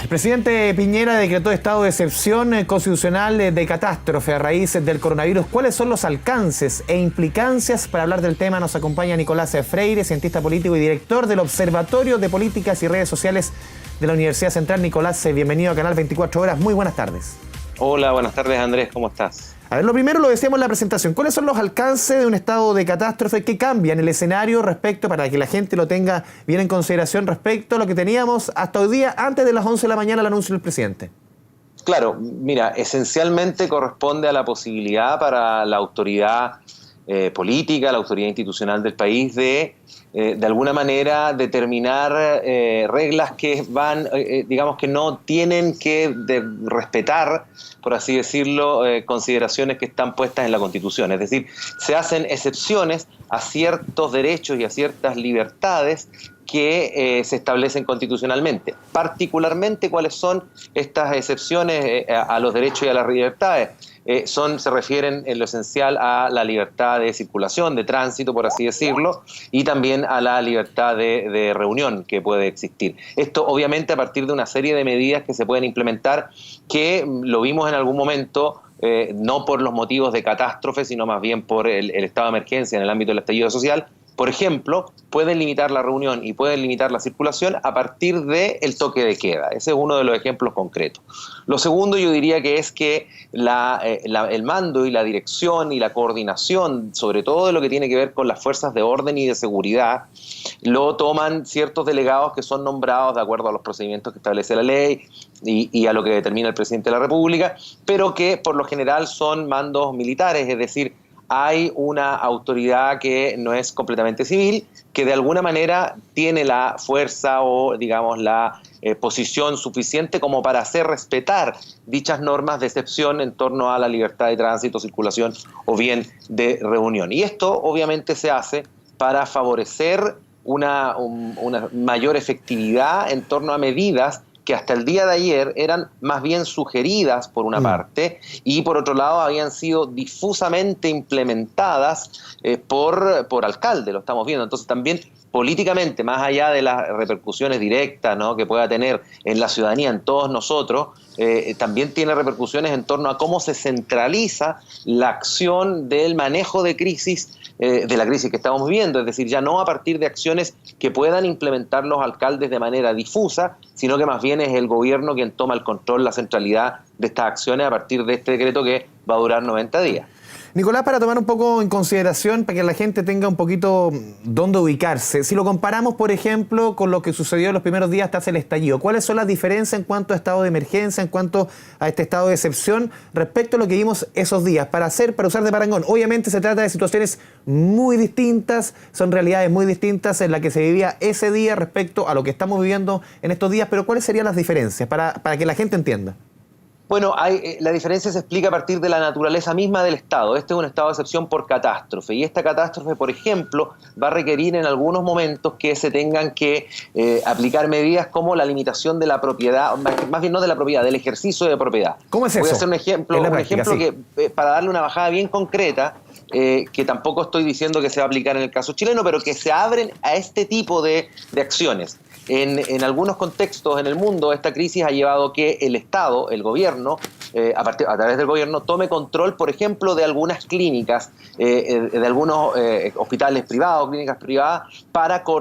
El presidente Piñera decretó estado de excepción constitucional de catástrofe a raíz del coronavirus. ¿Cuáles son los alcances e implicancias? Para hablar del tema nos acompaña Nicolás Freire, cientista político y director del Observatorio de Políticas y Redes Sociales de la Universidad Central. Nicolás, bienvenido a Canal 24 Horas. Muy buenas tardes. Hola, buenas tardes Andrés, ¿cómo estás? A ver, lo primero lo decíamos en la presentación. ¿Cuáles son los alcances de un estado de catástrofe? ¿Qué cambia en el escenario respecto, para que la gente lo tenga bien en consideración, respecto a lo que teníamos hasta hoy día, antes de las 11 de la mañana, el anuncio del presidente? Claro, mira, esencialmente corresponde a la posibilidad para la autoridad política, la autoridad institucional del país de alguna manera determinar reglas que van, digamos que no tienen que respetar, por así decirlo, consideraciones que están puestas en la Constitución. Es decir, se hacen excepciones a ciertos derechos y a ciertas libertades que se establecen constitucionalmente. Particularmente, ¿cuáles son estas excepciones a los derechos y a las libertades? Se refieren en lo esencial a la libertad de circulación, de tránsito, por así decirlo, y también a la libertad de reunión que puede existir. Esto obviamente a partir de una serie de medidas que se pueden implementar, que lo vimos en algún momento, no por los motivos de catástrofe, sino más bien por el estado de emergencia en el ámbito del estallido social. Por ejemplo, pueden limitar la reunión y pueden limitar la circulación a partir del toque de queda. Ese es uno de los ejemplos concretos. Lo segundo, yo diría que es que el mando y la dirección y la coordinación, sobre todo de lo que tiene que ver con las fuerzas de orden y de seguridad, lo toman ciertos delegados que son nombrados de acuerdo a los procedimientos que establece la ley y a lo que determina el presidente de la República, pero que por lo general son mandos militares, es decir, hay una autoridad que no es completamente civil, que de alguna manera tiene la fuerza o, digamos, la posición suficiente como para hacer respetar dichas normas de excepción en torno a la libertad de tránsito, circulación o bien de reunión. Y esto obviamente se hace para favorecer una mayor efectividad en torno a medidas que hasta el día de ayer eran más bien sugeridas por una parte y por otro lado habían sido difusamente implementadas por alcalde, lo estamos viendo. Entonces también políticamente, más allá de las repercusiones directas, ¿no?, que pueda tener en la ciudadanía, en todos nosotros, también tiene repercusiones en torno a cómo se centraliza la acción del manejo de crisis, de la crisis que estamos viviendo, es decir, ya no a partir de acciones que puedan implementar los alcaldes de manera difusa, sino que más bien es el gobierno quien toma el control, la centralidad de estas acciones a partir de este decreto que va a durar 90 días. Nicolás, para tomar un poco en consideración, para que la gente tenga un poquito dónde ubicarse, si lo comparamos, por ejemplo, con lo que sucedió en los primeros días tras el estallido, ¿cuáles son las diferencias en cuanto a estado de emergencia, en cuanto a este estado de excepción, respecto a lo que vimos esos días? Para usar de parangón, obviamente se trata de situaciones muy distintas, son realidades muy distintas en la que se vivía ese día respecto a lo que estamos viviendo en estos días, pero ¿cuáles serían las diferencias para que la gente entienda? Bueno, la diferencia se explica a partir de la naturaleza misma del Estado. Este es un estado de excepción por catástrofe y esta catástrofe, por ejemplo, va a requerir en algunos momentos que se tengan que aplicar medidas como la limitación de la propiedad, más bien no de la propiedad, del ejercicio de propiedad. ¿Cómo es eso? Voy a hacer un ejemplo sí, que para darle una bajada bien concreta, que tampoco estoy diciendo que se va a aplicar en el caso chileno, pero que se abren a este tipo de acciones. En algunos contextos en el mundo, esta crisis ha llevado que el Estado, el gobierno, a través del gobierno, tome control, por ejemplo, de algunas clínicas, de algunos hospitales privados, clínicas privadas,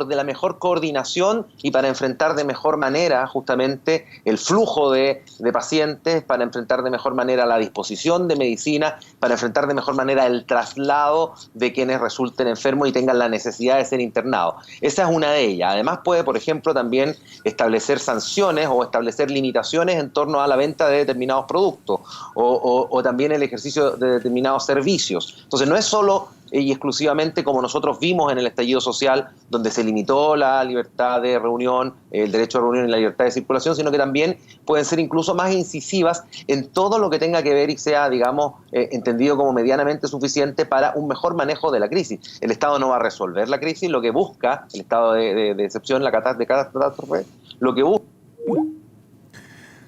de la mejor coordinación y para enfrentar de mejor manera justamente el flujo de pacientes, para enfrentar de mejor manera la disposición de medicina, para enfrentar de mejor manera el traslado de quienes resulten enfermos y tengan la necesidad de ser internados. Esa es una de ellas. Además puede, por ejemplo, también establecer sanciones o establecer limitaciones en torno a la venta de determinados productos o también el ejercicio de determinados servicios. Entonces no es solo y exclusivamente como nosotros vimos en el estallido social, donde se limitó la libertad de reunión, el derecho a reunión y la libertad de circulación, sino que también pueden ser incluso más incisivas en todo lo que tenga que ver y sea, digamos, entendido como medianamente suficiente para un mejor manejo de la crisis. El Estado no va a resolver la crisis, lo que busca, el estado de excepción, de catástrofe, lo que busca...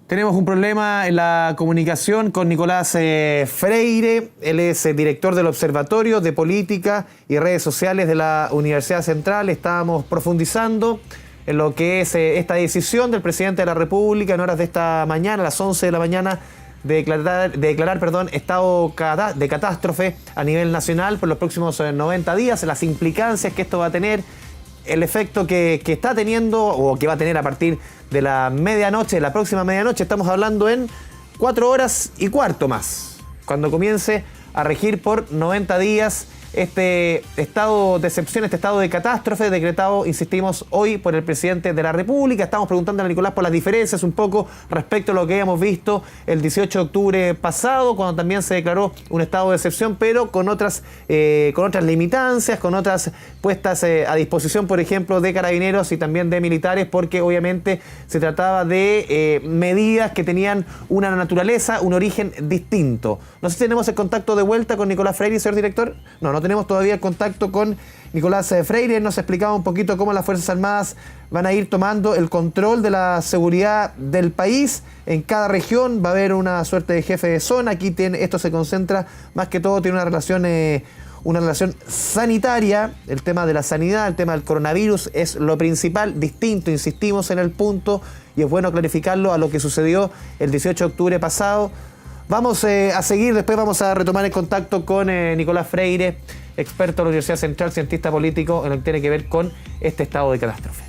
Tenemos un problema en la comunicación con Nicolás Freire. Él es director del Observatorio de Política y Redes Sociales de la Universidad Central. Estábamos profundizando en lo que es esta decisión del presidente de la República en horas de esta mañana, a las 11 de la mañana, de declarar estado de catástrofe a nivel nacional por los próximos 90 días, las implicancias que esto va a tener, el efecto que está teniendo o que va a tener a partir de la medianoche, de la próxima medianoche. Estamos hablando en 4 horas y cuarto más, cuando comience a regir por 90 días este estado de excepción, este estado de catástrofe decretado, insistimos, hoy por el presidente de la República. Estamos preguntando a Nicolás por las diferencias un poco respecto a lo que habíamos visto el 18 de octubre pasado, cuando también se declaró un estado de excepción, pero con otras limitancias, con otras puestas a disposición, por ejemplo, de carabineros y también de militares, porque obviamente se trataba de medidas que tenían una naturaleza, un origen distinto. No sé si tenemos el contacto de vuelta con Nicolás Freire, señor director. No tenemos todavía el contacto con Nicolás Freire. Nos explicaba un poquito cómo las Fuerzas Armadas van a ir tomando el control de la seguridad del país. En cada región va a haber una suerte de jefe de zona. Aquí esto se concentra, más que todo, tiene una relación sanitaria. El tema de la sanidad, el tema del coronavirus es lo principal, distinto, insistimos en el punto, y es bueno clarificarlo a lo que sucedió el 18 de octubre pasado. Vamos a seguir, después vamos a retomar el contacto con Nicolás Freire, experto de la Universidad Central, cientista político en lo que tiene que ver con este estado de catástrofe.